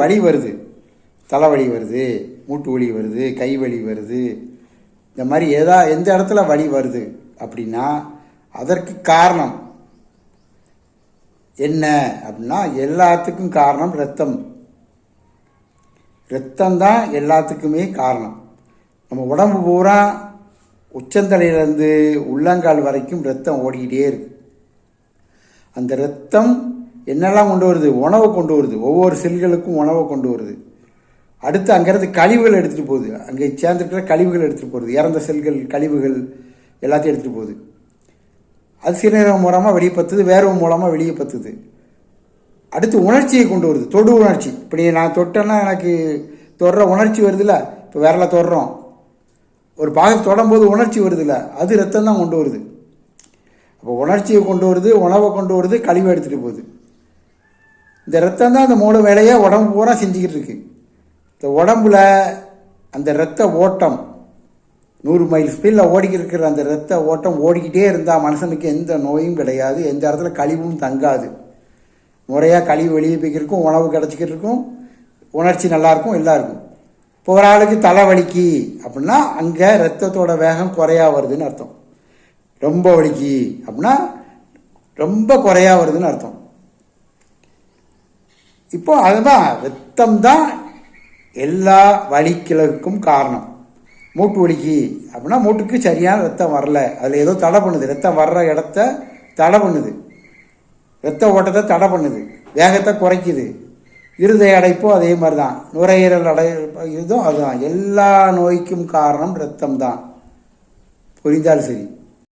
வலி வருது, தலைவலி வருது, மூட்டு வலி வருது, கை வலி வருது, இந்த மாதிரி எந்த இடத்துல வலி வருது அப்படின்னா அதற்கு காரணம் என்ன அப்படின்னா எல்லாத்துக்கும் காரணம் ரத்தம். ரத்தம்தான் எல்லாத்துக்குமே காரணம். நம்ம உடம்பு பூரா உச்சந்தலையிலேருந்து உள்ளங்கால் வரைக்கும் ரத்தம் ஓடிக்கிட்டே இருக்கு. அந்த ரத்தம் என்னெல்லாம் கொண்டு வருது? உணவை கொண்டு வருது. ஒவ்வொரு செல்களுக்கும் உணவை கொண்டு வருது. அடுத்து அங்கேருந்து கழிவுகள் எடுத்துகிட்டு போகுது. அங்கே சேர்ந்துருக்கிற கழிவுகள் எடுத்துகிட்டு போகுது. இறந்த செல்கள், கழிவுகள் எல்லாத்தையும் எடுத்துகிட்டு போகுது. அது சிறுநீரகம் மூலமாக வெளியே பற்றுது, வேர்வை மூலமாக வெளியே பற்றுது. அடுத்து உணர்ச்சியை கொண்டு வருது, தொடு உணர்ச்சி. இப்படி நான் தொட்டேன்னா எனக்கு தொடுற உணர்ச்சி வருதுல்ல, இப்போ விரலை தொடுறோம், ஒரு பாகத்தை தொடும்போது உணர்ச்சி வருதுல்ல, அது ரத்தம் தான் கொண்டு வருது. அப்போ உணர்ச்சியை கொண்டு வருது, உணவை கொண்டு வருது, கழிவை எடுத்துகிட்டு போகுது. இந்த ரத்தம் தான் அந்த 3 வேலையை உடம்பு பூரா செஞ்சுக்கிட்டு இருக்கு. இந்த உடம்புல அந்த இரத்த ஓட்டம் 100 மைல் ஸ்பீடில் ஓடிக்கிட்டு இருக்கிற அந்த இரத்த ஓட்டம் ஓடிக்கிட்டே இருந்தால் மனுஷனுக்கு எந்த நோயும் கிடையாது, எந்த இடத்துல கழிவும் தங்காது. முறையாக கழிவு வெளியே போய்க்கிருக்கும், உணவு கிடச்சிக்கிட்டு இருக்கும், உணர்ச்சி நல்லாயிருக்கும், எல்லாம் இருக்கும். இப்போ ஒரு ஆளுக்கு தலைவலிக்கு அப்படின்னா அங்கே ரத்தத்தோட வேகம் குறையா வருதுன்னு அர்த்தம். ரொம்ப வலிக்கு அப்படின்னா ரொம்ப குறையா வருதுன்னு அர்த்தம். இப்போ அதுதான் ரத்தம் தான் எல்லா வலிகளுக்கும் காரணம். மூட்டு வலிக்கு அப்படின்னா மூட்டுக்கு சரியான ரத்தம் வரல, அதில் ஏதோ தடை பண்ணுது, ரத்தம் வர்ற இடத்த தடை பண்ணுது, ரத்த ஓட்டத்தை தடை பண்ணுது, வேகத்தை குறைக்குது. இருதய அடைப்பும் அதே மாதிரி தான், நுரையீரல் இதுவும் அதுதான். எல்லா நோய்க்கும் காரணம் ரத்தம் தான். புரிந்தால் சரி.